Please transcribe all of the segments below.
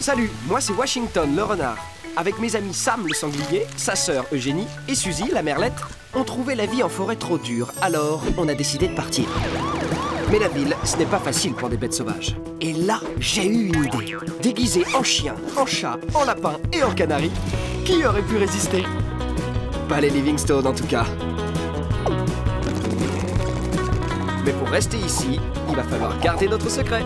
Salut, moi c'est Washington le renard. Avec mes amis Sam le sanglier, sa sœur Eugénie et Suzy la merlette, on trouvait la vie en forêt trop dure, alors on a décidé de partir. Mais la ville, ce n'est pas facile pour des bêtes sauvages. Et là, j'ai eu une idée. Déguisé en chien, en chat, en lapin et en canari, qui aurait pu résister? Pas les Livingstone en tout cas. Mais pour rester ici, il va falloir garder notre secret.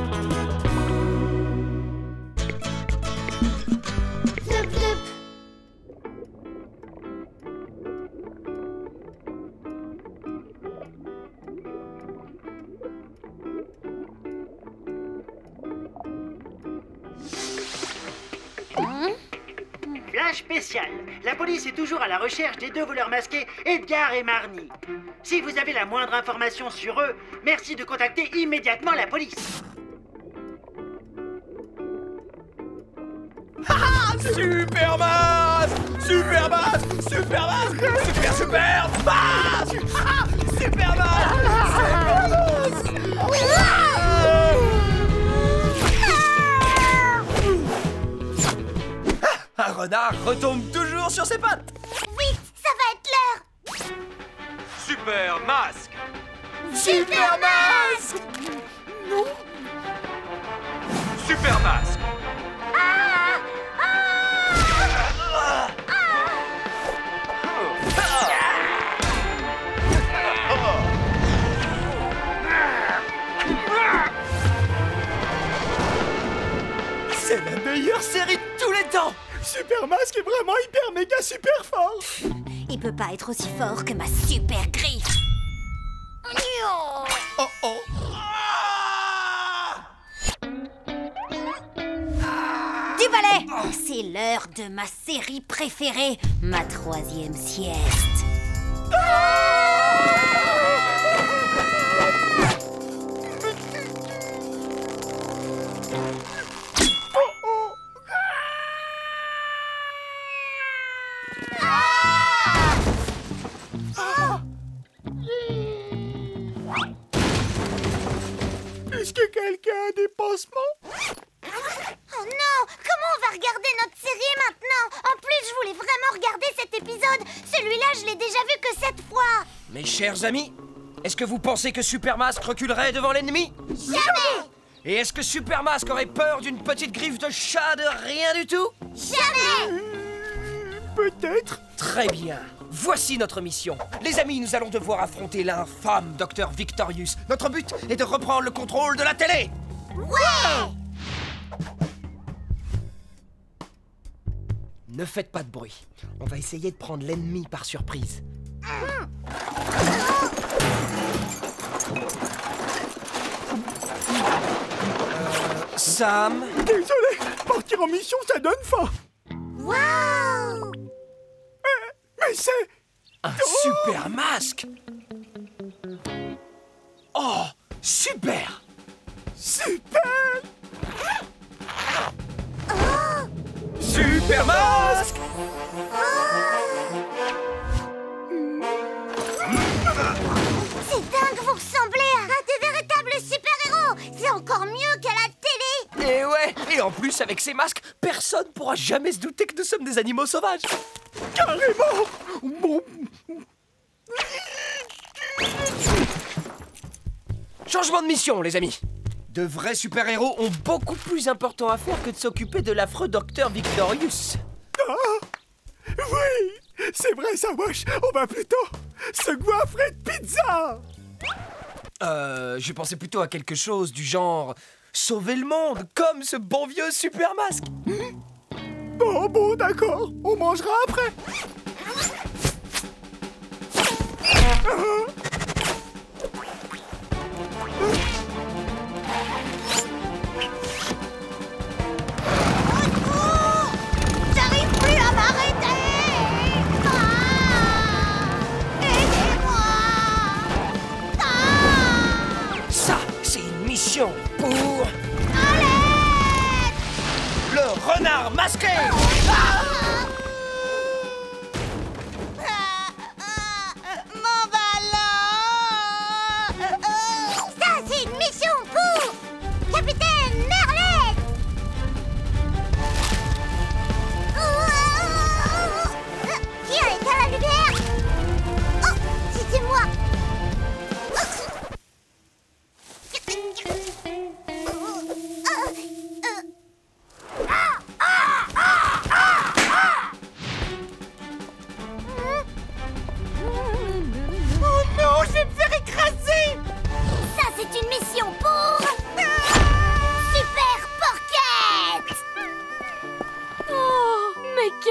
Flash spécial. La police est toujours à la recherche des deux voleurs masqués, Edgar et Marnie. Si vous avez la moindre information sur eux, merci de contacter immédiatement la police. Super masque! Super masque! Super masque! Super masque! Super masque! Un renard retombe toujours sur ses pattes! Vite, ça va être l'heure! Super masque! Super masque! Non! Super masque! C'est la meilleure série de tous les temps! Super Masque est vraiment hyper méga super fort! Il peut pas être aussi fort que ma super griffe! Oh oh! Du balai! C'est l'heure de ma série préférée, ma 3e sieste. Est-ce que quelqu'un a des pansements? Oh non! Comment on va regarder notre série maintenant? En plus, je voulais vraiment regarder cet épisode. Celui-là, je l'ai déjà vu que 7 fois. Mes chers amis, est-ce que vous pensez que Super Masque reculerait devant l'ennemi? Jamais! Et est-ce que Super Masque aurait peur d'une petite griffe de chat de rien du tout? Jamais! Peut-être. Très bien. Voici notre mission. Les amis, nous allons devoir affronter l'infâme Dr Victorious. Notre but est de reprendre le contrôle de la télé. Ouais! Ne faites pas de bruit. On va essayer de prendre l'ennemi par surprise. Sam? Désolé, partir en mission, ça donne faim. Waouh! Mais c'est... Un super masque! Oh, super! super! Oh! Super masque! C'est dingue, vous ressemblez à de véritables super-héros! C'est encore mieux qu'à la télé! Et ouais, et en plus, avec ces masques, personne pourra jamais se douter que nous sommes des animaux sauvages. Carrément! Bon. Changement de mission, les amis. De vrais super-héros ont beaucoup plus important à faire que de s'occuper de l'affreux Dr Victorious. Ah, oui! C'est vrai ça, Wash! On va plutôt se goiffrer de pizza! Je pensais plutôt à quelque chose du genre... sauver le monde, comme ce bon vieux super masque. Bon, d'accord. On mangera après. J'arrive plus à m'arrêter! Aidez-moi! Ça, c'est une mission pour... Allez! le renard masqué. Mon ballon! Ça, c'est une mission pour Capitaine Merlet!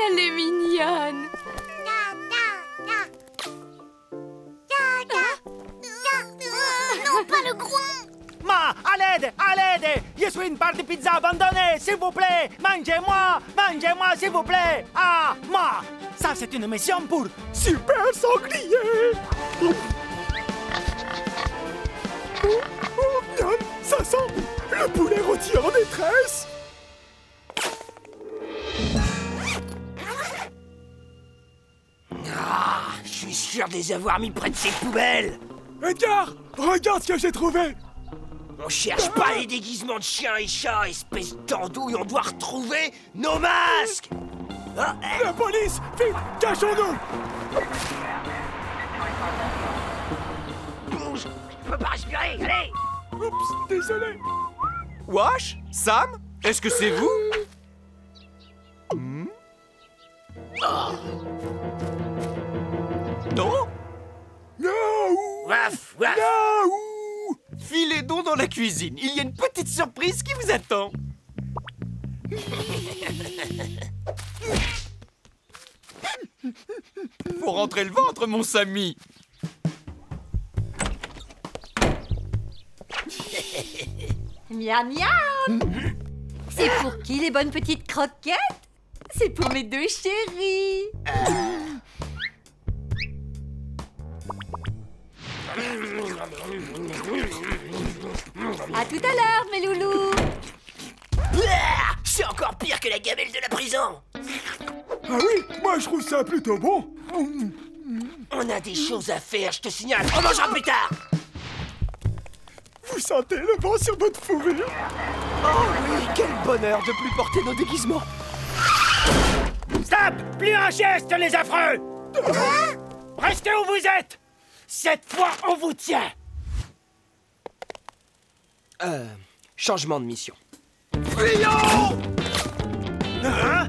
qu'elle est mignonne. Non, pas le groin. Ma, à l'aide, à l'aide! Je suis une part de pizza abandonnée, s'il vous plaît! Mangez-moi, s'il vous plaît! Ah, moi! Ça, c'est une mission pour... Super sanglier! Oh, miam, ça sent le poulet rôti en détresse! Ah, je suis sûr de les avoir mis près de ces poubelles. Edgar, regarde ce que j'ai trouvé! On cherche pas les déguisements de chiens et chats, espèce d'andouille, on doit retrouver nos masques. Ah, La police! Vite, cachons-nous! bouge, je peux pas respirer, allez. Oups, désolé! Wash? Sam? Est-ce que c'est vous? Non? Yaou! Waf, waf. Yaou! Filez donc dans la cuisine, il y a une petite surprise qui vous attend. Faut rentrer le ventre, mon Samy. Miam miam. C'est pour qui les bonnes petites croquettes? C'est pour mes deux chéris. À tout à l'heure, mes loulous. Ah, c'est encore pire que la gamelle de la prison. Ah oui, moi je trouve ça plutôt bon! On a des choses à faire, je te signale. On mangera plus tard. Vous sentez le vent sur votre fourrure? Oh oui, quel bonheur de plus porter nos déguisements. Stop! Plus un geste, les affreux! Restez où vous êtes! Cette fois, on vous tient! Changement de mission. Fuyons! Hein?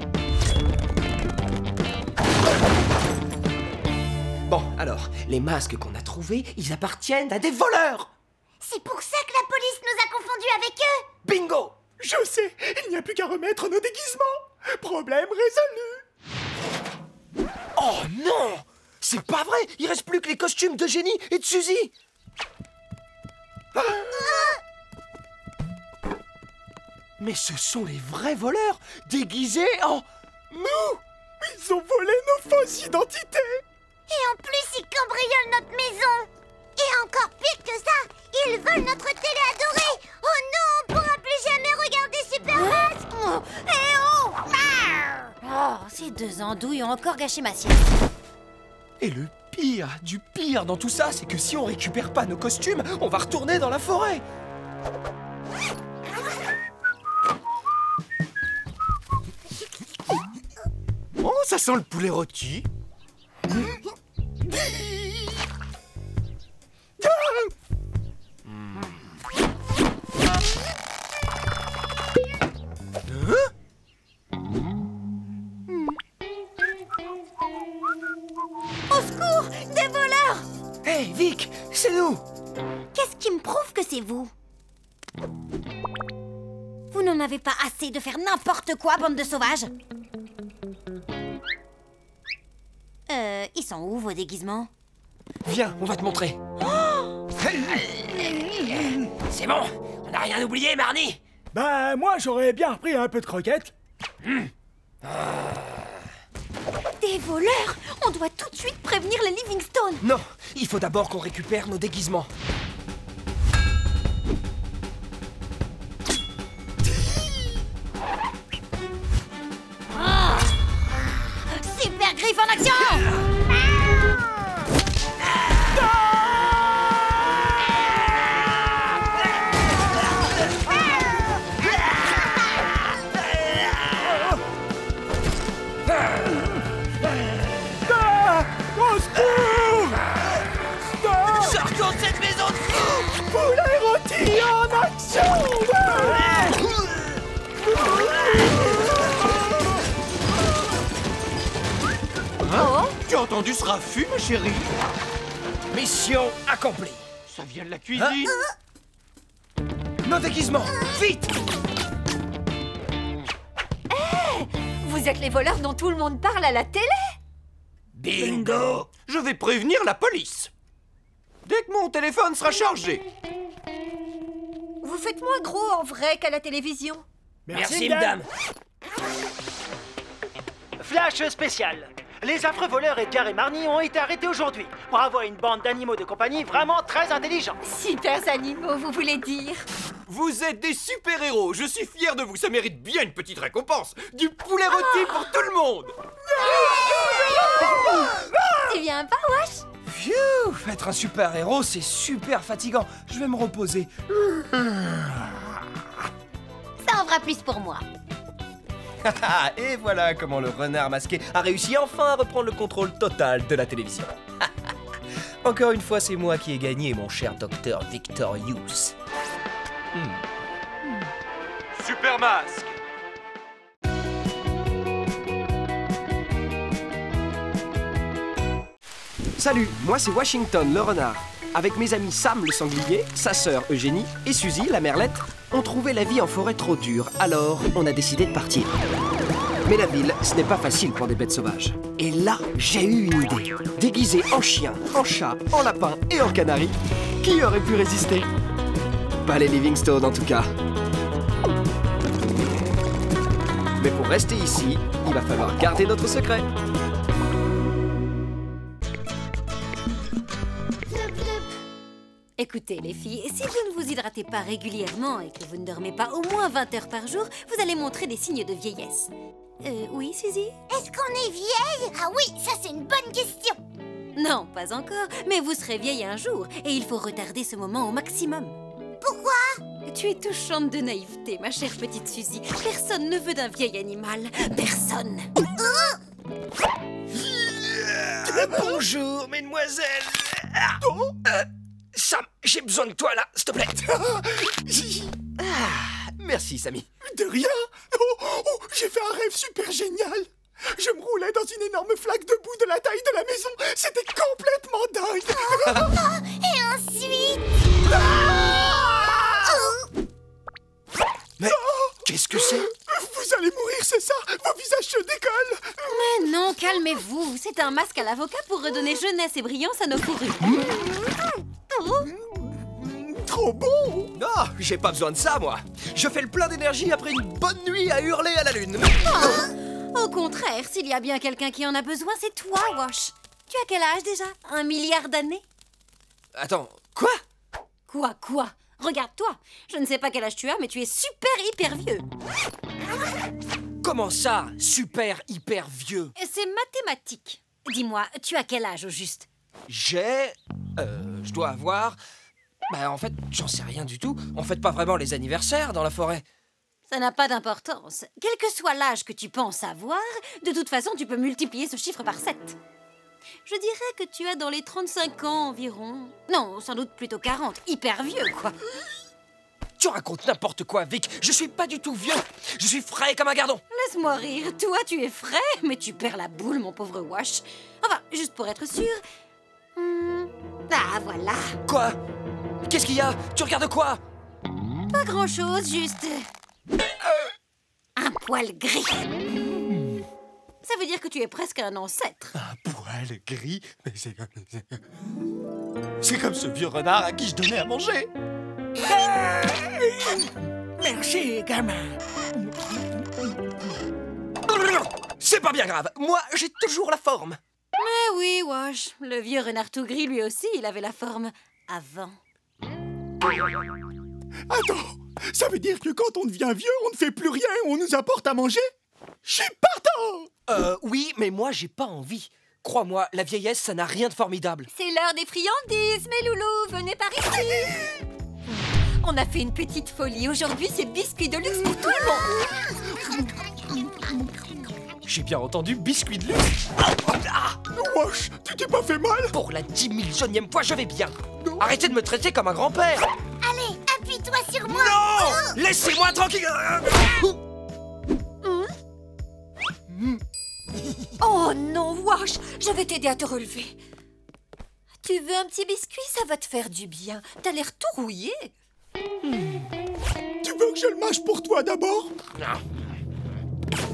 Bon, alors, les masques qu'on a trouvés, ils appartiennent à des voleurs. C'est pour ça que la police nous a confondus avec eux. Bingo. Je sais, il n'y a plus qu'à remettre nos déguisements! Problème résolu! Oh non! C'est pas vrai! Il reste plus que les costumes d'Eugénie et de Suzy! Ah. Mais ce sont les vrais voleurs, déguisés en nous! Ils ont volé nos fausses identités! Et en plus, ils cambriolent notre maison. Et encore pire que ça, ils volent notre télé adorée. Oh non, on pourra plus jamais regarder Super Masque. Eh oh! Oh, ces deux andouilles ont encore gâché ma sieste. Et le pire du pire dans tout ça, c'est que si on récupère pas nos costumes, on va retourner dans la forêt! Oh, ça sent le poulet rôti. Au secours! Des voleurs! Hé, Vic, c'est nous! Qu'est-ce qui me prouve que c'est vous? Vous n'en avez pas assez de faire n'importe quoi, bande de sauvages? Ils sont où, vos déguisements? Viens, on va te montrer. C'est bon, on n'a rien oublié, Marnie. Bah, moi j'aurais bien repris un peu de croquettes. Des voleurs! On doit tout de suite prévenir les Livingstone! Non, il faut d'abord qu'on récupère nos déguisements. Super Griffe en action! Au secours! Sortons de cette maison de fous! Poulet rôti en action! Hein? Tu as entendu ce raffut, ma chérie? Mission accomplie. Ça vient de la cuisine. Nos déguisements, vite! Vous Vous êtes les voleurs dont tout le monde parle à la télé. Bingo! Je vais prévenir la police. Dès que mon téléphone sera chargé. Vous faites moins gros en vrai qu'à la télévision. Merci, madame. Flash spécial. Les affreux voleurs Edgar et Marnie ont été arrêtés aujourd'hui. Bravo à une bande d'animaux de compagnie vraiment très intelligents. Super animaux, vous voulez dire? Vous êtes des super-héros. Je suis fier de vous. Ça mérite bien une petite récompense. Du poulet rôti pour tout le monde. Tu viens pas, Wash? Phew, être un super-héros, c'est super fatigant. Je vais me reposer. Ça en fera plus pour moi. Et voilà comment le renard masqué a réussi enfin à reprendre le contrôle total de la télévision. Encore une fois, c'est moi qui ai gagné, mon cher docteur Victorious. Super masque. Salut, moi c'est Washington le renard. Avec mes amis Sam le sanglier, sa sœur Eugénie et Suzy la merlette, on trouvait la vie en forêt trop dure, alors on a décidé de partir. Mais la ville, ce n'est pas facile pour des bêtes sauvages. Et là, j'ai eu une idée. Déguisé en chien, en chat, en lapin et en canari, qui aurait pu résister? Pas les Livingstone en tout cas. Mais pour rester ici, il va falloir garder notre secret. Écoutez les filles, si vous ne vous hydratez pas régulièrement et que vous ne dormez pas au moins 20 heures par jour, vous allez montrer des signes de vieillesse. Oui, Suzy? Est-ce qu'on est vieille? Ah oui, ça c'est une bonne question. Non, pas encore, mais vous serez vieille un jour et il faut retarder ce moment au maximum. Pourquoi? Tu es touchante de naïveté, ma chère petite Suzy. Personne ne veut d'un vieil animal. Personne. Bonjour, mesdemoiselles. Sam, j'ai besoin de toi là, s'il te plaît. Merci, Samy. De rien. J'ai fait un rêve super génial. Je me roulais dans une énorme flaque de boue de la taille de la maison. C'était complètement dingue. Et ensuite... Mais qu'est-ce que c'est? Vous allez mourir, c'est ça? Vos visages se décollent. Mais non, calmez-vous. C'est un masque à l'avocat pour redonner jeunesse et brillance à nos fourrures. Trop bon. Non, j'ai pas besoin de ça, moi. Je fais le plein d'énergie après une bonne nuit à hurler à la lune. Au contraire, s'il y a bien quelqu'un qui en a besoin, c'est toi, Wash. Tu as quel âge déjà? 1 milliard d'années? Attends, quoi? Quoi? Regarde-toi. Je ne sais pas quel âge tu as, mais tu es super hyper vieux. Comment ça, super hyper vieux? C'est mathématique. Dis-moi, tu as quel âge au juste? J'ai... je dois avoir... Bah en fait, j'en sais rien du tout. On fête pas vraiment les anniversaires dans la forêt. Ça n'a pas d'importance. Quel que soit l'âge que tu penses avoir, de toute façon, tu peux multiplier ce chiffre par 7. Je dirais que tu as dans les 35 ans environ. Non, sans doute plutôt 40. Hyper vieux, quoi. Tu racontes n'importe quoi, Vic. Je suis pas du tout vieux. Je suis frais comme un gardon. Laisse-moi rire. Toi, tu es frais, mais tu perds la boule, mon pauvre Wash. Enfin, juste pour être sûr... Ah, voilà. Quoi? Qu'est-ce qu'il y a? Tu regardes quoi? Pas grand-chose, juste... un poil gris. Ça veut dire que tu es presque un ancêtre. Un poil gris? Mais c'est comme ce vieux renard à qui je donnais à manger. Merci, gamin. C'est pas bien grave. Moi, j'ai toujours la forme. Mais oui, Wash. Le vieux renard tout gris, lui aussi, il avait la forme avant. Attends, ça veut dire que quand on devient vieux, on ne fait plus rien et on nous apporte à manger? Je suis partant! Oui, mais moi, j'ai pas envie. Crois-moi, la vieillesse, ça n'a rien de formidable. C'est l'heure des friandises, mes loulous. Venez par ici. On a fait une petite folie. Aujourd'hui, c'est biscuits de luxe pour tout le monde. J'ai bien entendu biscuit de luxe. Wesh, tu t'es pas fait mal? Pour la 10 millionième fois, je vais bien. Arrêtez de me traiter comme un grand-père. Allez, appuie-toi sur moi. Non! Laissez-moi tranquille. Oh non, Wash, je vais t'aider à te relever. Tu veux un petit biscuit? Ça va te faire du bien. T'as l'air tout rouillé. Tu veux que je le mâche pour toi d'abord?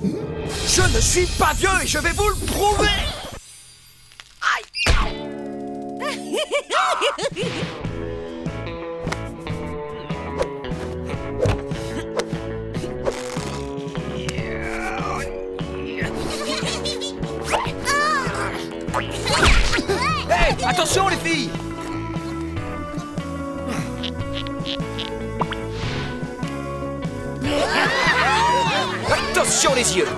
Je ne suis pas vieux et je vais vous le prouver. Hey, attention les filles! Attention les yeux!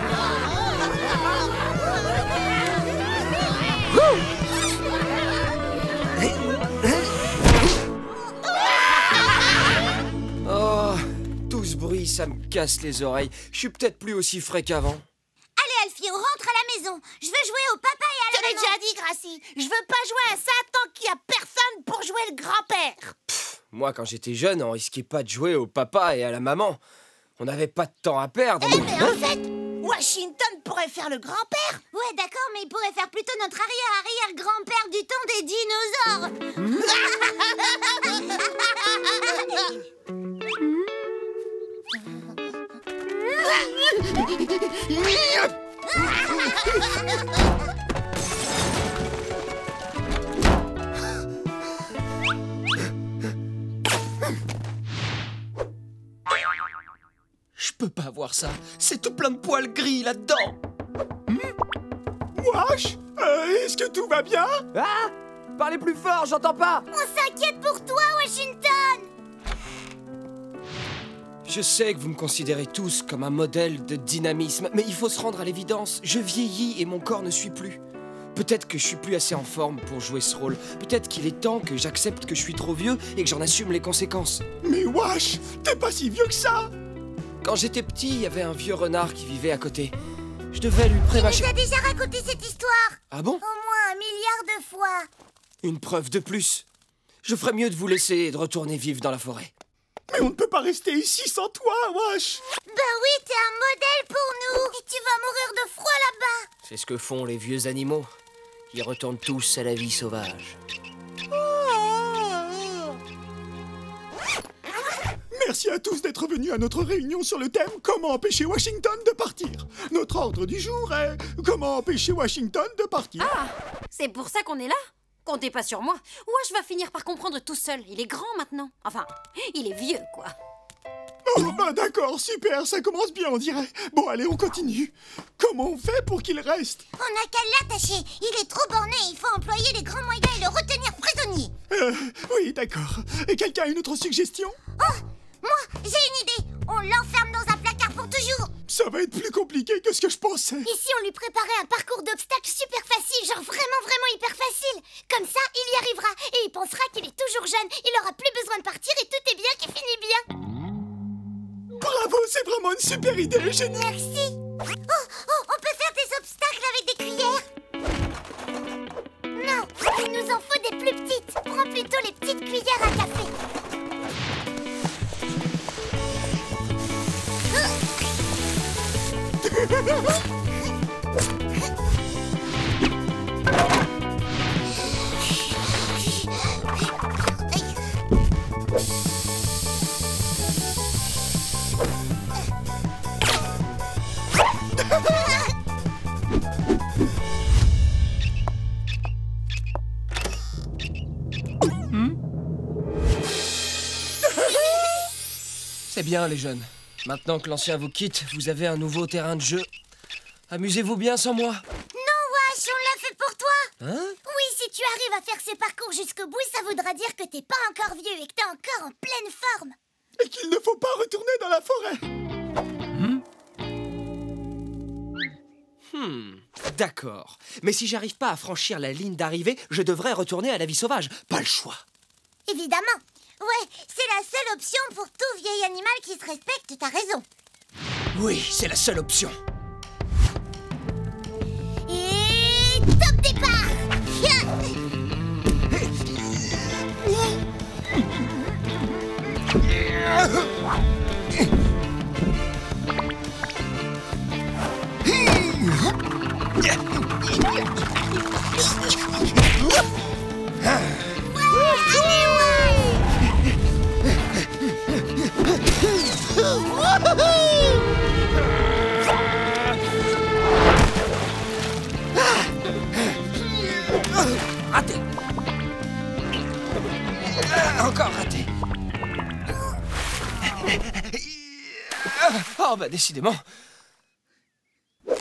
Oh, tout ce bruit, ça me casse les oreilles. Je suis peut-être plus aussi frais qu'avant. Allez, Alfie, on rentre à la maison. Je veux jouer au papa et à la maman. Je t'avais déjà dit, Gracie, je veux pas jouer à ça tant qu'il y a personne pour jouer le grand-père. Moi, quand j'étais jeune, on risquait pas de jouer au papa et à la maman. On n'avait pas de temps à perdre. Eh, mais en fait, Washington pourrait faire le grand-père. Ouais, d'accord, mais il pourrait faire plutôt notre arrière-arrière-grand-père du temps des dinosaures. Je peux pas voir ça. C'est tout plein de poils gris là-dedans. Wesh, est-ce que tout va bien? Ah! Parlez plus fort, j'entends pas. On s'inquiète pour toi, Washington. Je sais que vous me considérez tous comme un modèle de dynamisme, mais il faut se rendre à l'évidence. Je vieillis et mon corps ne suit plus. Peut-être que je suis plus assez en forme pour jouer ce rôle. Peut-être qu'il est temps que j'accepte que je suis trop vieux et que j'en assume les conséquences. Mais wesh, t'es pas si vieux que ça! Quand j'étais petit, il y avait un vieux renard qui vivait à côté. Je devais lui Tu prémâcher... nous as déjà raconté cette histoire. Ah bon? Au moins 1 milliard de fois. Une preuve de plus. Je ferais mieux de vous laisser et de retourner vivre dans la forêt. Mais on ne peut pas rester ici sans toi, wesh! Ben oui, t'es un modèle pour nous. Et tu vas mourir de froid là-bas. C'est ce que font les vieux animaux. Ils retournent tous à la vie sauvage. Merci à tous d'être venus à notre réunion sur le thème « Comment empêcher Washington de partir ?» Notre ordre du jour est « Comment empêcher Washington de partir ?» Ah, c'est pour ça qu'on est là? Comptez pas sur moi. Wash va finir par comprendre tout seul. Il est grand maintenant. Enfin, il est vieux, quoi. Oh, bah d'accord, super, ça commence bien, on dirait. Bon, allez, on continue. Comment on fait pour qu'il reste? On n'a qu'à l'attacher. Il est trop borné. Il faut employer les grands moyens et le retenir prisonnier. Oui, d'accord. Et quelqu'un a une autre suggestion? Oh, moi, j'ai une idée. On l'enferme dans un placard pour toujours. Ça va être plus compliqué que ce que je pensais. Et si on lui préparait un parcours d'obstacles super facile, genre vraiment hyper facile? Comme ça, il y arrivera et il pensera qu'il est toujours jeune. Il aura plus besoin de partir et tout est bien qui finit bien. Bravo, c'est vraiment une super idée, génie. Merci. Oh, on peut faire des obstacles avec des cuillères? Non, il nous en faut des plus petites. Prends plutôt les petites cuillères à café. C'est bien, les jeunes. Maintenant que l'ancien vous quitte, vous avez un nouveau terrain de jeu. Amusez-vous bien sans moi. Non, Wash, on l'a fait pour toi. Hein? Oui, si tu arrives à faire ces parcours jusqu'au bout, ça voudra dire que t'es pas encore vieux et que t'es encore en pleine forme. Et qu'il ne faut pas retourner dans la forêt. D'accord. Mais si j'arrive pas à franchir la ligne d'arrivée, je devrais retourner à la vie sauvage. Pas le choix. Évidemment. Ouais, c'est la seule option pour tout vieil animal qui se respecte, t'as raison. Oui, c'est la seule option. Et top départ. bah décidément. Ouais,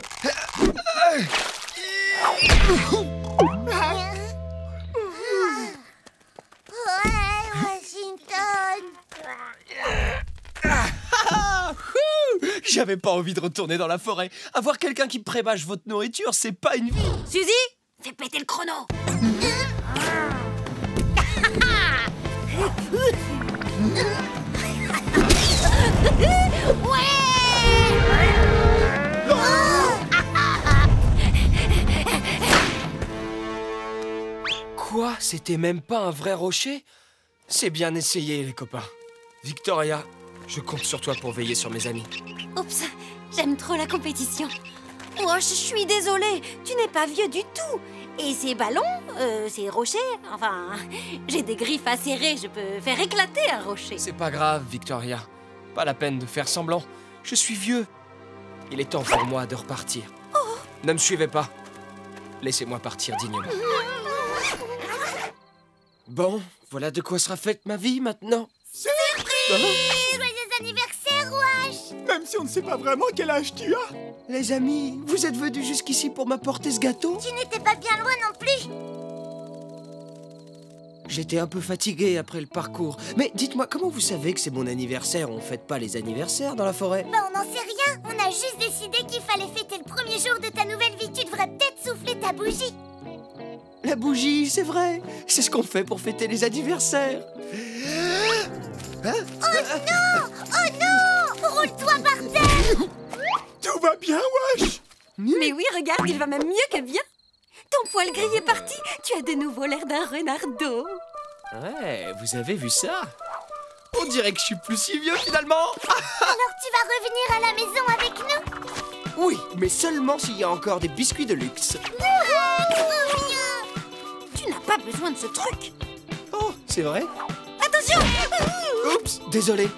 Washington. J'avais pas envie de retourner dans la forêt. Avoir quelqu'un qui prébâche votre nourriture, c'est pas une vie. Suzy, fais péter le chrono. Quoi? C'était même pas un vrai rocher? C'est bien essayé, les copains. Victoria, je compte sur toi pour veiller sur mes amis. Oups, j'aime trop la compétition. Oh, je suis désolée, tu n'es pas vieux du tout. Et ces ballons, ces rochers, enfin, j'ai des griffes acérées, je peux faire éclater un rocher. C'est pas grave, Victoria. Pas la peine de faire semblant. Je suis vieux. Il est temps pour moi de repartir. Ne me suivez pas. Laissez-moi partir dignement. Bon, voilà de quoi sera faite ma vie maintenant. Joyeux anniversaire, Wash. Même si on ne sait pas vraiment quel âge tu as. Les amis, vous êtes venus jusqu'ici pour m'apporter ce gâteau? Tu n'étais pas bien loin non plus. J'étais un peu fatigué après le parcours. Mais dites-moi, comment vous savez que c'est mon anniversaire? On fête pas les anniversaires dans la forêt? Bah, on n'en sait rien. On a juste décidé qu'il fallait fêter le premier jour de ta nouvelle vie. Tu devrais peut-être souffler ta bougie. La bougie, c'est vrai. C'est ce qu'on fait pour fêter les anniversaires. Hein? Oh non! Roule-toi par terre. Tout va bien, Wash? Mais oui, regarde, il va même mieux que bien. Ton poil gris est parti. Tu as de nouveau l'air d'un renardeau. Ouais, vous avez vu ça? On dirait que je suis plus si vieux finalement. Alors tu vas revenir à la maison avec nous? Oui, mais seulement s'il y a encore des biscuits de luxe. Tu n'as pas besoin de ce truc. Oh, c'est vrai? Attention! Oups, désolé.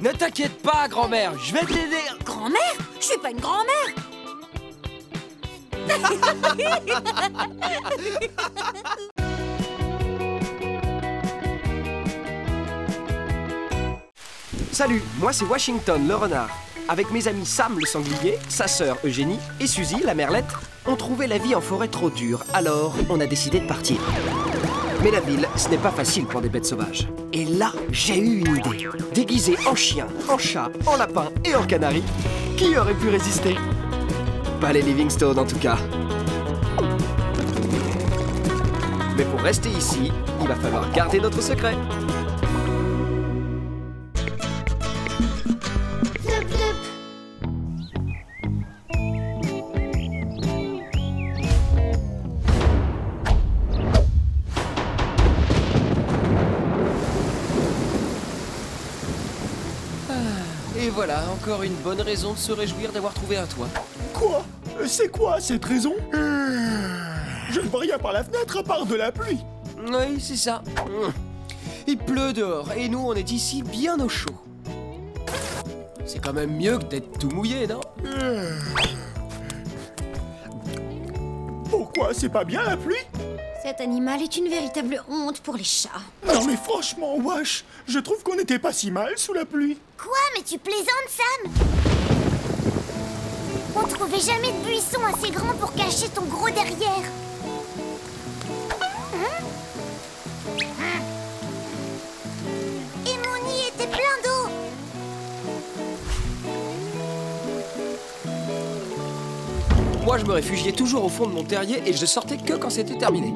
Ne t'inquiète pas, grand-mère, je vais t'aider. Grand-mère? Je suis pas une grand-mère. Salut, moi c'est Washington le renard. Avec mes amis Sam le sanglier, sa sœur Eugénie et Suzy la merlette, on trouvait la vie en forêt trop dure, alors on a décidé de partir. Mais la ville, ce n'est pas facile pour des bêtes sauvages. Et là, j'ai eu une idée. Déguisé en chien, en chat, en lapin et en canari, qui aurait pu résister? Pas les Livingstone en tout cas. Mais pour rester ici, il va falloir garder notre secret. Et voilà, encore une bonne raison de se réjouir d'avoir trouvé un toit. Quoi? C'est quoi cette raison? Je ne vois rien par la fenêtre à part de la pluie. Oui, c'est ça. Il pleut dehors et nous, on est ici bien au chaud. C'est quand même mieux que d'être tout mouillé, non? Pourquoi? C'est pas bien la pluie? Cet animal est une véritable honte pour les chats. Non mais franchement, Wash, je trouve qu'on n'était pas si mal sous la pluie. Quoi? Mais tu plaisantes, Sam? On trouvait jamais de buisson assez grand pour cacher ton gros derrière. Et mon nid était plein d'eau. Moi, je me réfugiais toujours au fond de mon terrier et je sortais que quand c'était terminé.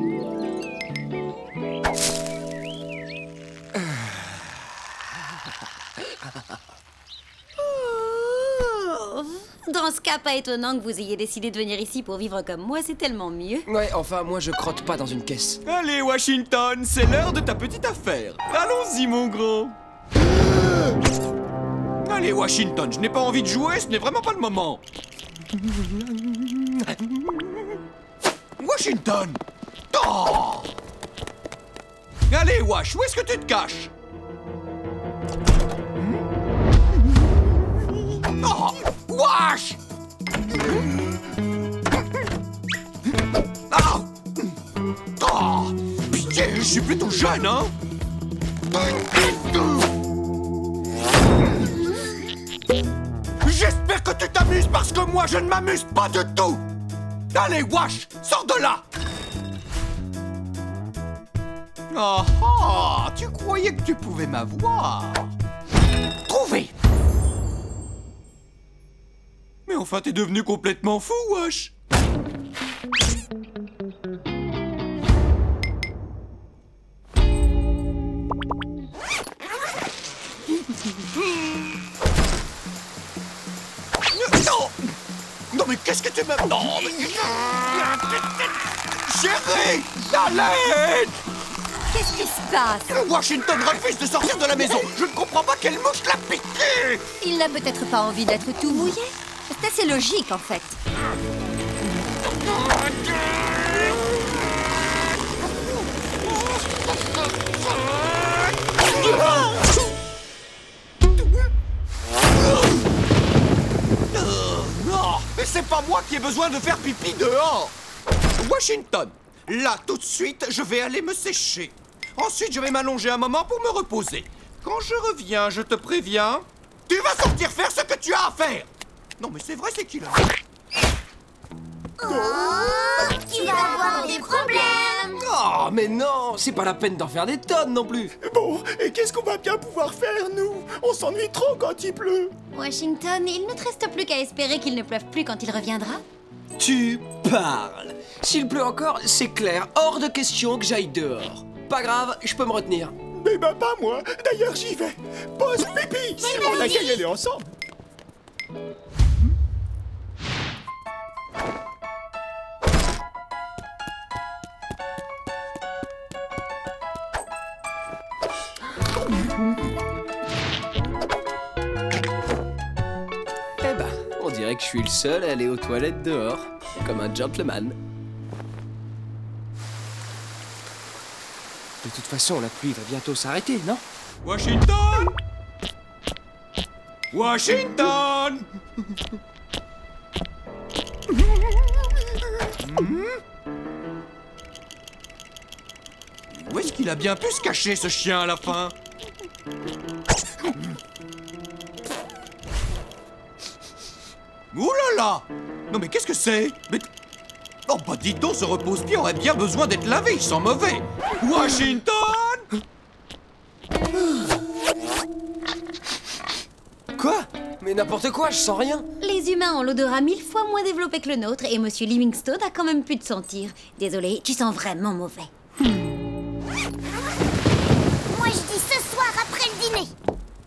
Dans ce cas, pas étonnant que vous ayez décidé de venir ici pour vivre comme moi, c'est tellement mieux. Ouais, enfin, moi, je crotte pas dans une caisse. Allez, Washington, c'est l'heure de ta petite affaire. Allons-y, mon grand. Allez, Washington, je n'ai pas envie de jouer, ce n'est vraiment pas le moment. Washington! Oh! Allez, Wash, où est-ce que tu te caches? Oh! Wash! Ah! Oh! Pitié, je suis plutôt jeune, hein? Juste Parce que moi, je ne m'amuse pas du tout. Allez, Wash, sors de là. Ah ah, tu croyais que tu pouvais m'avoir. Trouvé. Mais enfin, t'es devenu complètement fou, Wash. Non! Non mais qu'est-ce que tu me... Non mais... Chérie! À l'aide! Qu'est-ce qui se passe? Washington refuse de sortir de la maison. Je ne comprends pas quelle mouche l'a piqué. Il n'a peut-être pas envie d'être tout mouillé. C'est assez logique, en fait. Non, mais c'est pas moi qui ai besoin de faire pipi dehors. Washington, là, tout de suite, je vais aller me sécher. Ensuite, je vais m'allonger un moment pour me reposer. Quand je reviens, je te préviens, tu vas sortir faire ce que tu as à faire. Non, mais c'est vrai, c'est qui là? Oh, tu vas avoir des problèmes. Oh, mais non, c'est pas la peine d'en faire des tonnes non plus. Bon, et qu'est-ce qu'on va bien pouvoir faire, nous? On s'ennuie trop quand il pleut. Washington, il ne te reste plus qu'à espérer qu'il ne pleuve plus quand il reviendra. Tu parles. S'il pleut encore, c'est clair, hors de question que j'aille dehors. Pas grave, je peux me retenir. Mais bah pas moi. D'ailleurs, j'y vais. Pause pipi. On a qu'à y aller ensemble. Eh ben, on dirait que je suis le seul à aller aux toilettes dehors, comme un gentleman. De toute façon, la pluie va bientôt s'arrêter, non? Washington! Washington! Où est-ce qu'il a bien pu se cacher, ce chien, à la fin? Ouh là là! Non mais qu'est-ce que c'est? Mais... Oh bah dis donc, ce repose-pied aurait bien besoin d'être lavé, il sent mauvais! Washington! Quoi? Mais n'importe quoi, je sens rien. Les humains ont l'odorat 1000 fois moins développé que le nôtre et Monsieur Livingstone a quand même pu te sentir. Désolé, tu sens vraiment mauvais. Moi, je dis ce soir après le dîner.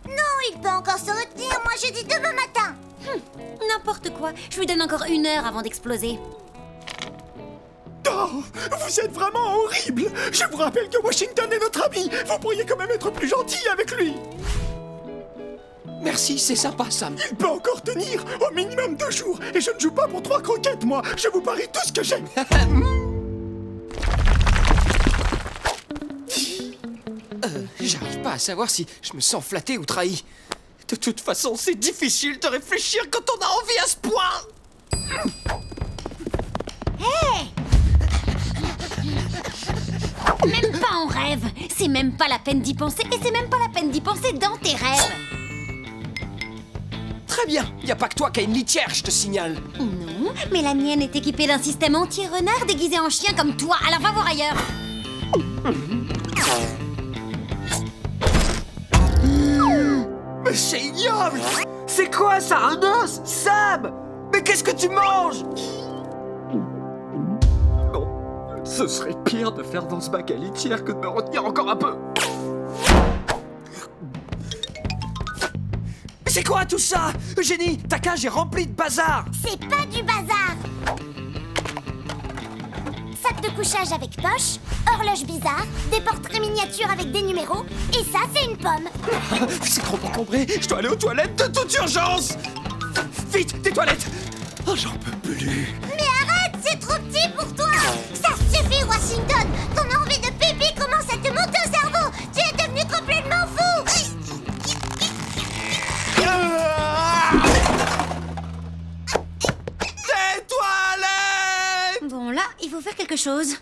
Non, il peut encore se retenir. Moi, je dis demain matin. N'importe quoi, je lui donne encore 1 heure avant d'exploser. Oh, vous êtes vraiment horrible. Je vous rappelle que Washington est notre ami. Vous pourriez quand même être plus gentil avec lui. Merci, c'est sympa, Sam. Il peut encore tenir au minimum 2 jours. Et je ne joue pas pour 3 croquettes, moi. Je vous parie tout ce que j'ai. J'arrive pas à savoir si je me sens flatté ou trahi. De toute façon, c'est difficile de réfléchir quand on a envie à ce point. Même pas en rêve. C'est même pas la peine d'y penser et c'est même pas la peine d'y penser dans tes rêves. Très bien, y a pas que toi qui as une litière, je te signale. Non, mais la mienne est équipée d'un système anti-renard déguisé en chien comme toi. Alors va voir ailleurs. Mais c'est ignoble! C'est quoi ça, un os? Sam! Mais qu'est-ce que tu manges? Non, ce serait pire de faire dans ce bac à litière que de me retenir encore un peu. Mais c'est quoi tout ça? Eugénie, ta cage est remplie de bazar! C'est pas du bazar. Sac de couchage avec poche, horloge bizarre, des portraits miniatures avec des numéros, et ça, c'est une pomme. C'est trop encombré, je dois aller aux toilettes de toute urgence! Vite, des toilettes! Oh, j'en peux plus! Mais arrête, c'est trop petit pour toi. Ça suffit, Washington. Ton envie de pipi commence à te monter au cerveau. Tu es devenu complètement fou. Des toilettes! Bon là, il faut faire quelque chose.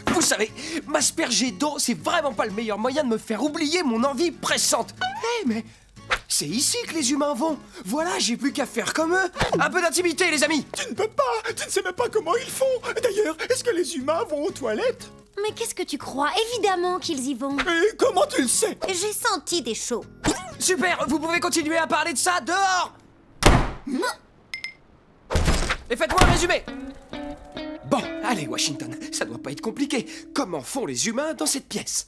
Vous savez, m'asperger d'eau, c'est vraiment pas le meilleur moyen de me faire oublier mon envie pressante. Hé, mais c'est ici que les humains vont. Voilà, j'ai plus qu'à faire comme eux. Un peu d'intimité, les amis. Tu ne peux pas. Tu ne sais même pas comment ils font. D'ailleurs, est-ce que les humains vont aux toilettes? Mais qu'est-ce que tu crois? Évidemment qu'ils y vont. Et comment tu le sais? J'ai senti des chauds. Super, vous pouvez continuer à parler de ça dehors. Et faites-moi un résumé. Bon, allez, Washington, ça doit pas être compliqué. Comment font les humains dans cette pièce?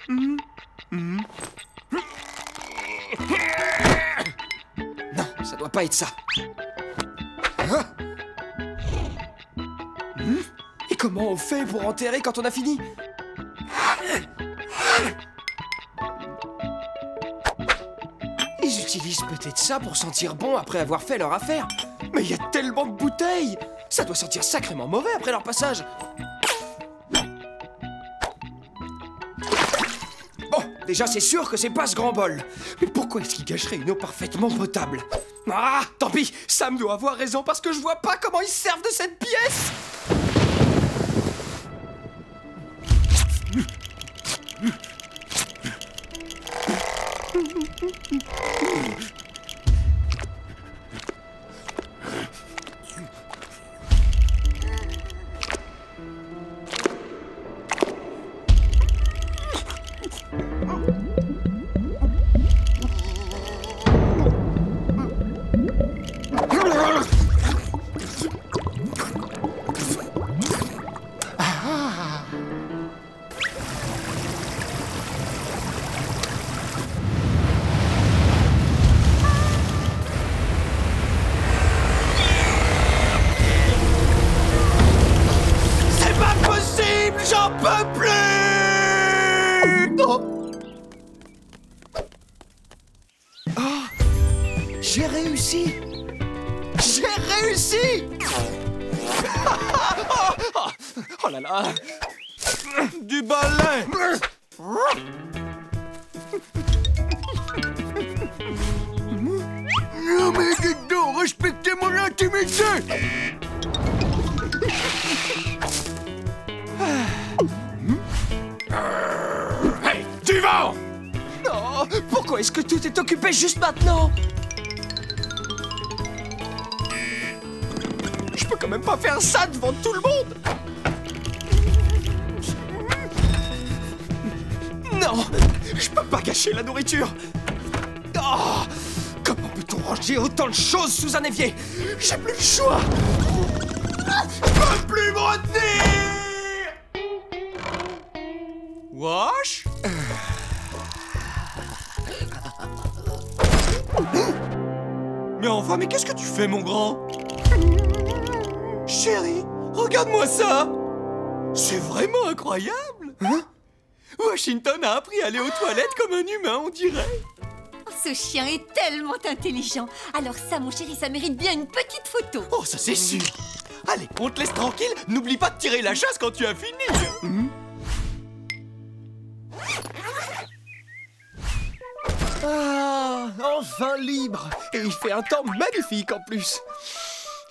Non, ça doit pas être ça. Hein? Et comment on fait pour enterrer quand on a fini? Ils utilisent peut-être ça pour sentir bon après avoir fait leur affaire. Mais il y a tellement de bouteilles! Ça doit sentir sacrément mauvais après leur passage. Bon, déjà c'est sûr que c'est pas ce grand bol. Mais pourquoi est-ce qu'il gâcherait une eau parfaitement potable? Ah, tant pis, Sam doit avoir raison parce que je vois pas comment ils se servent de cette pièce. J'en peux plus! Oh. Oh, j'ai réussi! J'ai réussi! Oh là là! Du balai! Non mais dites donc, respectez mon intimité! Hey, tu vas! Oh, pourquoi est-ce que tout est occupé juste maintenant? Je peux quand même pas faire ça devant tout le monde! Non, je peux pas gâcher la nourriture! Oh, comment peut-on ranger autant de choses sous un évier? J'ai plus le choix! Je peux plus me retenir! Wash? Mais enfin, mais qu'est-ce que tu fais, mon grand? Chérie, regarde-moi ça! C'est vraiment incroyable! Hein? Washington a appris à aller aux toilettes comme un humain, on dirait! Ce chien est tellement intelligent. Alors ça, mon chéri, ça mérite bien une petite photo. Oh, ça c'est sûr! Allez, on te laisse tranquille, n'oublie pas de tirer la chasse quand tu as fini! Ah, enfin libre! Et il fait un temps magnifique en plus!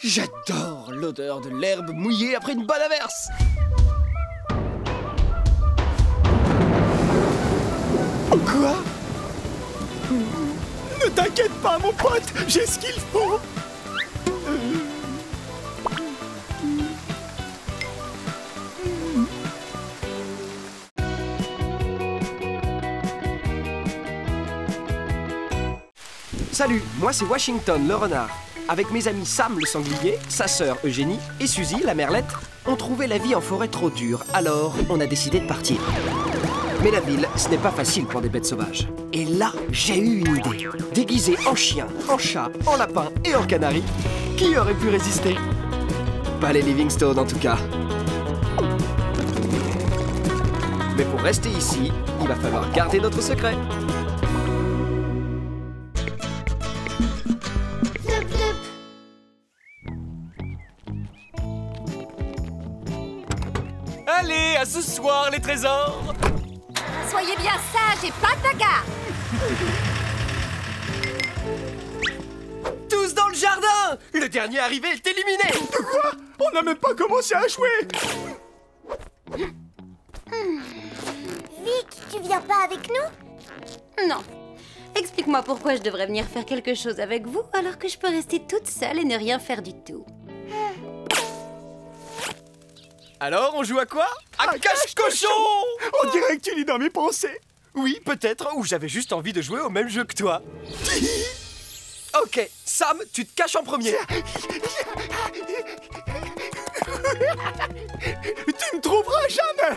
J'adore l'odeur de l'herbe mouillée après une bonne averse! Quoi? Ne t'inquiète pas, mon pote, j'ai ce qu'il faut. Salut, moi c'est Washington le renard. Avec mes amis Sam le sanglier, sa sœur Eugénie et Suzy la merlette, on trouvait la vie en forêt trop dure, alors on a décidé de partir. Mais la ville, ce n'est pas facile pour des bêtes sauvages. Et là, j'ai eu une idée. Déguisé en chien, en chat, en lapin et en canari, qui aurait pu résister? Pas les Livingstone en tout cas. Mais pour rester ici, il va falloir garder notre secret. Allez, à ce soir, les trésors! Soyez bien sages et pas de bagarre. Tous dans le jardin! Le dernier arrivé est éliminé! Quoi? On n'a même pas commencé à jouer. Vic, tu viens pas avec nous? Non, Explique-moi pourquoi je devrais venir faire quelque chose avec vous alors que je peux rester toute seule et ne rien faire du tout. Alors, on joue à quoi? À cache-cochon! On dirait que tu lis dans mes pensées. Oui, peut-être, ou j'avais juste envie de jouer au même jeu que toi. Ok, Sam, tu te caches en premier. Tu me trouveras jamais.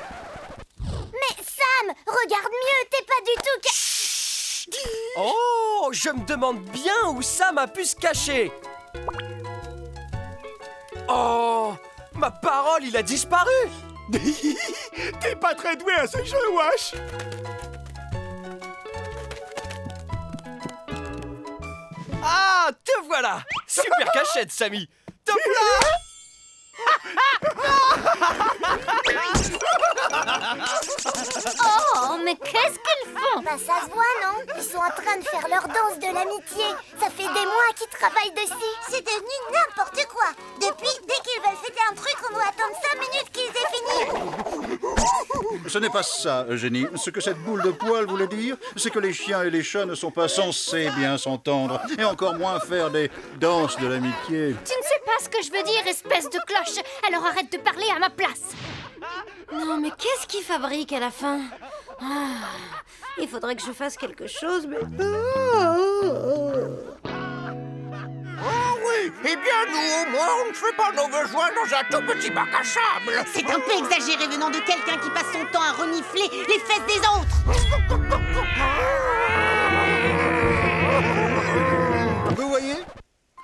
Mais Sam, regarde mieux, t'es pas du tout... Oh, je me demande bien où Sam a pu se cacher. Oh, ma parole, il a disparu. T'es pas très doué à ce jeu, Wash. Ah, te voilà. Super cachette, Sammy. Top là. Oh, mais qu'est-ce qu'ils font? Bah ça se voit, non? Ils sont en train de faire leur danse de l'amitié. Ça fait des mois qu'ils travaillent dessus. C'est devenu n'importe quoi. Depuis, dès qu'ils veulent fêter un truc, on doit attendre 5 minutes qu'ils aient fini. Ce n'est pas ça, Eugénie. Ce que cette boule de poil voulait dire, c'est que les chiens et les chats ne sont pas censés bien s'entendre, et encore moins faire des danses de l'amitié. Tu ne sais pas ce que je veux dire, espèce de cloche. Alors arrête de parler à ma place. Non, mais qu'est-ce qu'ils fabriquent à la fin? Il faudrait que je fasse quelque chose, mais... Oh oui, eh bien nous, au moins, on ne fait pas nos besoins dans un tout petit bac à sable. C'est un peu exagéré venant de quelqu'un qui passe son temps à renifler les fesses des autres. Vous voyez?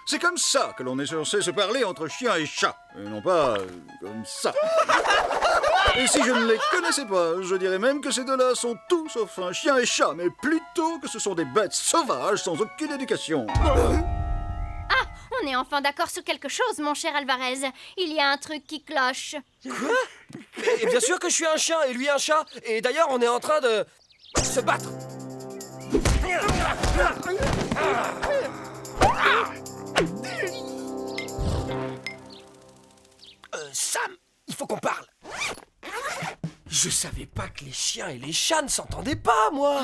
C'est comme ça que l'on est censé se parler entre chiens et chats, et non pas comme ça. Et si je ne les connaissais pas, je dirais même que ces deux-là sont tout sauf un chien et chat, mais plutôt que ce sont des bêtes sauvages sans aucune éducation. On est enfin d'accord sur quelque chose, mon cher Alvarez. Il y a un truc qui cloche. Quoi? Et bien sûr que je suis un chien et lui un chat. Et d'ailleurs, on est en train de se battre. Sam, il faut qu'on parle. Je savais pas que les chiens et les chats ne s'entendaient pas, moi.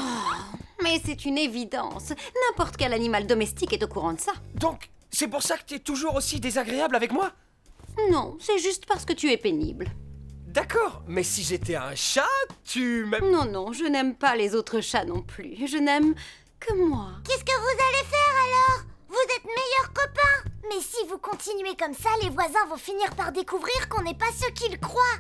Mais c'est une évidence. N'importe quel animal domestique est au courant de ça. Donc, c'est pour ça que t'es toujours aussi désagréable avec moi? Non, c'est juste parce que tu es pénible. D'accord, mais si j'étais un chat, tu m'aimes... Non, non, je n'aime pas les autres chats non plus. Je n'aime que moi. Qu'est-ce que vous allez faire alors? Vous êtes meilleurs copains. Mais si vous continuez comme ça, les voisins vont finir par découvrir qu'on n'est pas ceux qu'ils croient.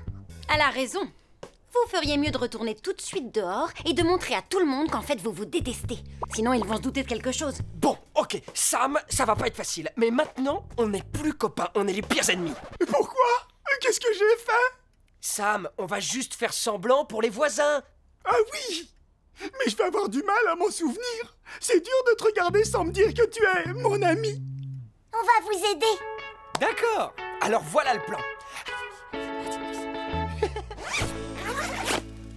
Elle a raison. Vous feriez mieux de retourner tout de suite dehors et de montrer à tout le monde qu'en fait vous vous détestez. Sinon ils vont se douter de quelque chose. Bon, ok, Sam, ça va pas être facile. Mais maintenant, on n'est plus copains, on est les pires ennemis. Pourquoi? Qu'est-ce que j'ai fait? Sam, on va juste faire semblant pour les voisins. Ah oui! Mais je vais avoir du mal à m'en souvenir. C'est dur de te regarder sans me dire que tu es mon ami. On va vous aider. D'accord, alors voilà le plan.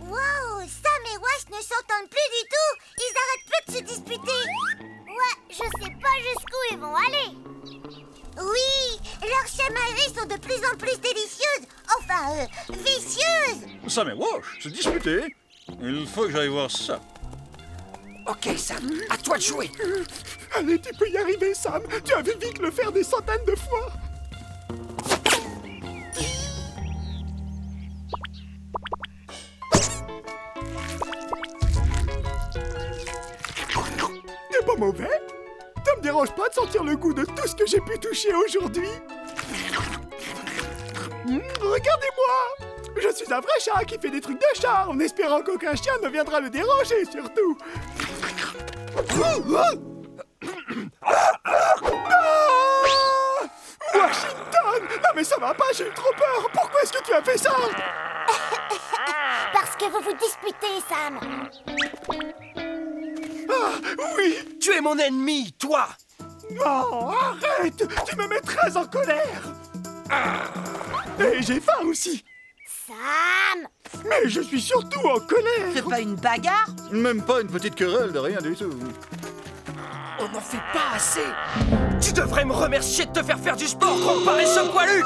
Wow, Sam et Wash ne s'entendent plus du tout. Ils arrêtent plus de se disputer. Ouais, je sais pas jusqu'où ils vont aller. Oui, leurs chamailleries sont de plus en plus délicieuses. Enfin, vicieuses. Sam et Wash se disputer? Il faut que j'aille voir ça. Ok, Sam, à toi de jouer. Allez, tu peux y arriver, Sam. Tu as vu Vic le faire des centaines de fois. T'es pas mauvais. Ça me dérange pas de sentir le goût de tout ce que j'ai pu toucher aujourd'hui. Regardez-moi. Je suis un vrai chat qui fait des trucs de chat en espérant qu'aucun chien ne viendra le déranger, surtout. Washington! Non mais ça va pas, j'ai eu trop peur. Pourquoi est-ce que tu as fait ça? Parce que vous vous disputez, Sam. Ah, oui. Tu es mon ennemi, toi. Oh, arrête. Tu me mets très en colère. Et j'ai faim aussi. Sam! Mais je suis surtout en colère. C'est pas une bagarre? Même pas une petite querelle de rien du tout. On n'en fait pas assez. Tu devrais me remercier de te faire du sport comparé ce poilu.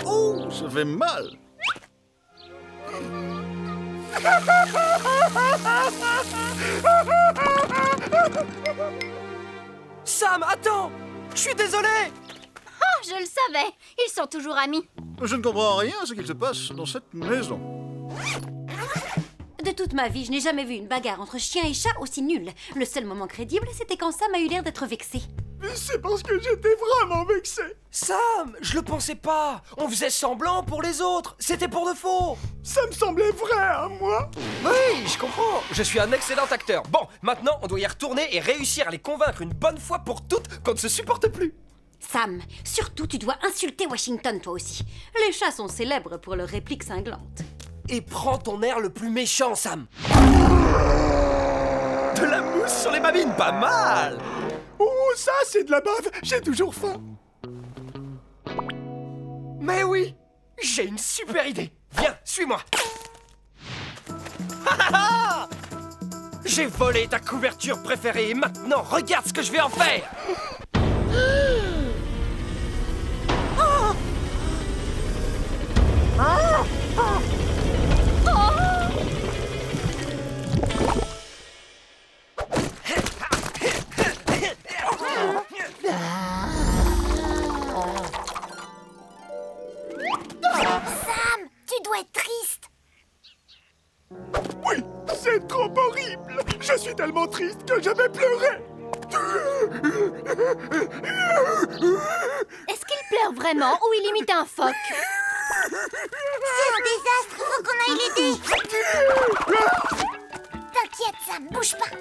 Oh, ça fait mal. Sam, attends! Je suis désolé! Oh, je le savais. Ils sont toujours amis. Je ne comprends rien à ce qu'il se passe dans cette maison. De toute ma vie, je n'ai jamais vu une bagarre entre chien et chat aussi nulle. Le seul moment crédible, c'était quand Sam a eu l'air d'être vexé. C'est parce que j'étais vraiment vexé. Sam, je le pensais pas! On faisait semblant pour les autres! C'était pour de faux! Ça me semblait vrai à moi. Oui, je comprends! Je suis un excellent acteur. Bon, maintenant, on doit y retourner et réussir à les convaincre une bonne fois pour toutes qu'on ne se supporte plus. Sam, surtout, tu dois insulter Washington, toi aussi. Les chats sont célèbres pour leurs répliques cinglantes. Et prends ton air le plus méchant, Sam! De la mousse sur les babines, pas mal! Oh, ça, c'est de la bave. J'ai toujours faim. Mais oui! J'ai une super idée! Viens, suis-moi! J'ai volé ta couverture préférée et maintenant, regarde ce que je vais en faire! Sam, tu dois être triste. Oui, c'est trop horrible. Je suis tellement triste que je vais pleurer. Est-ce qu'il pleure vraiment ou il imite un phoque? C'est un désastre, faut qu'on aille l'aider. T'inquiète, Sam, bouge pas.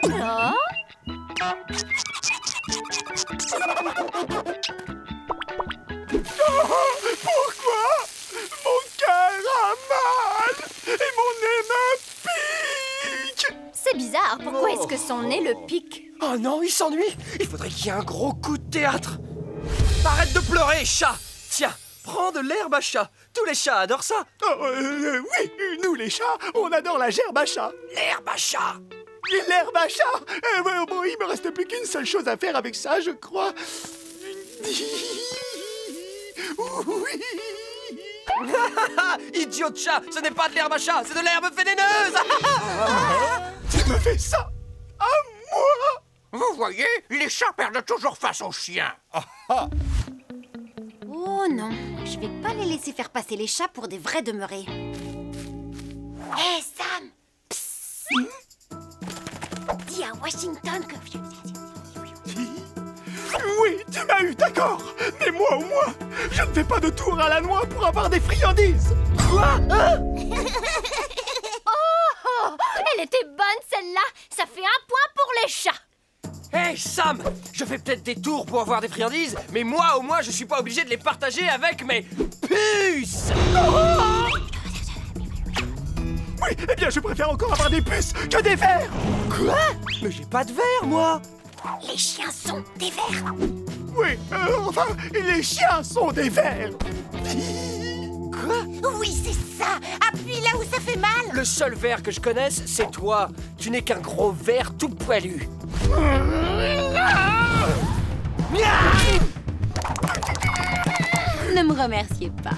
Oh? Pourquoi? Mon cœur a mal et mon nez me pique. C'est bizarre, pourquoi est-ce que son nez le pique? Oh non, il s'ennuie! Il faudrait qu'il y ait un gros coup de théâtre! Arrête de pleurer, chat! Tiens, prends de l'herbe à chat! Tous les chats adorent ça! Oh, oui, nous les chats, on adore la gerbe à chat. L'herbe à chat! L'herbe à chat. Bon, il me reste plus qu'une seule chose à faire avec ça, je crois. Oui. Idiot de chat! Ce n'est pas de l'herbe à chat, c'est de l'herbe vénéneuse! Tu me fais ça à moi? Vous voyez, les chats perdent toujours face aux chiens. Oh non, je vais pas les laisser faire passer les chats pour des vrais demeurés. Hé, Sam. Psst. Dis à Washington que... Oui, tu m'as eu, d'accord. Mais moi, au moins, je ne fais pas de tour à la noix pour avoir des friandises. Quoi? Hein? Oh, elle était bonne celle-là. Ça fait un point pour les chats. Hé, Sam! Je fais peut-être des tours pour avoir des friandises, mais moi, au moins, je suis pas obligé de les partager avec mes puces! Oui, eh bien, je préfère encore avoir des puces que des vers. Quoi? Mais j'ai pas de verre, moi! Les chiens sont des vers. Oui, enfin, les chiens sont des vers. Quoi? Oui, c'est ça. Appuie là où ça fait mal. Le seul ver que je connaisse, c'est toi. Tu n'es qu'un gros ver tout poilu. Ne me remerciez pas.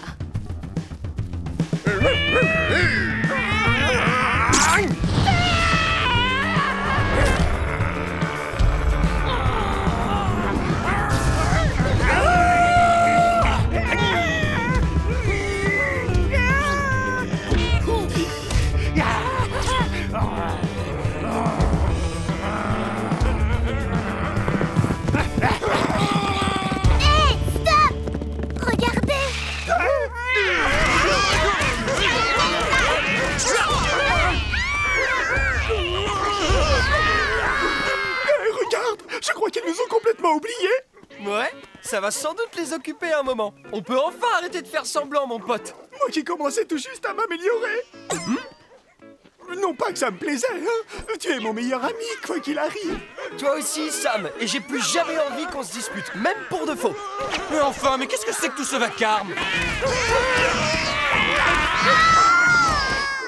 Je crois qu'ils nous ont complètement oubliés. Ouais, ça va sans doute les occuper un moment. On peut enfin arrêter de faire semblant, mon pote. Moi qui commençais tout juste à m'améliorer. Non pas que ça me plaisait, hein. Tu es mon meilleur ami, quoi qu'il arrive. Toi aussi, Sam, et j'ai plus jamais envie qu'on se dispute, même pour de faux. Mais enfin, mais qu'est-ce que c'est que tout ce vacarme?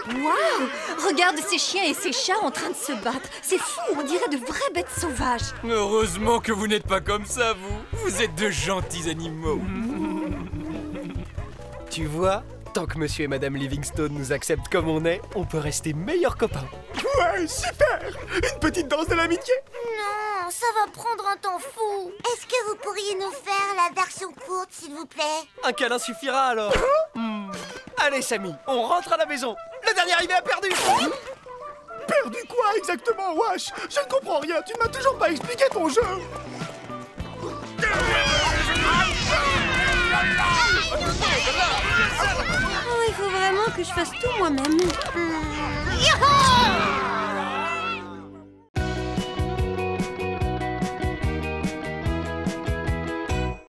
Waouh! Regarde ces chiens et ces chats en train de se battre. C'est fou, on dirait de vraies bêtes sauvages. Heureusement que vous n'êtes pas comme ça, vous. Vous êtes de gentils animaux. Tu vois, Tant que monsieur et madame Livingstone nous acceptent comme on est, on peut rester meilleurs copains. Ouais, super! Une petite danse de l'amitié? Non, ça va prendre un temps fou. Est-ce que vous pourriez nous faire la version courte, s'il vous plaît? Un câlin suffira alors. Allez, Samy, on rentre à la maison. Le dernier arrivé a perdu. Perdu quoi exactement, Wash? Je ne comprends rien, tu ne m'as toujours pas expliqué ton jeu. Oh, il faut vraiment que je fasse tout moi-même. Youhou!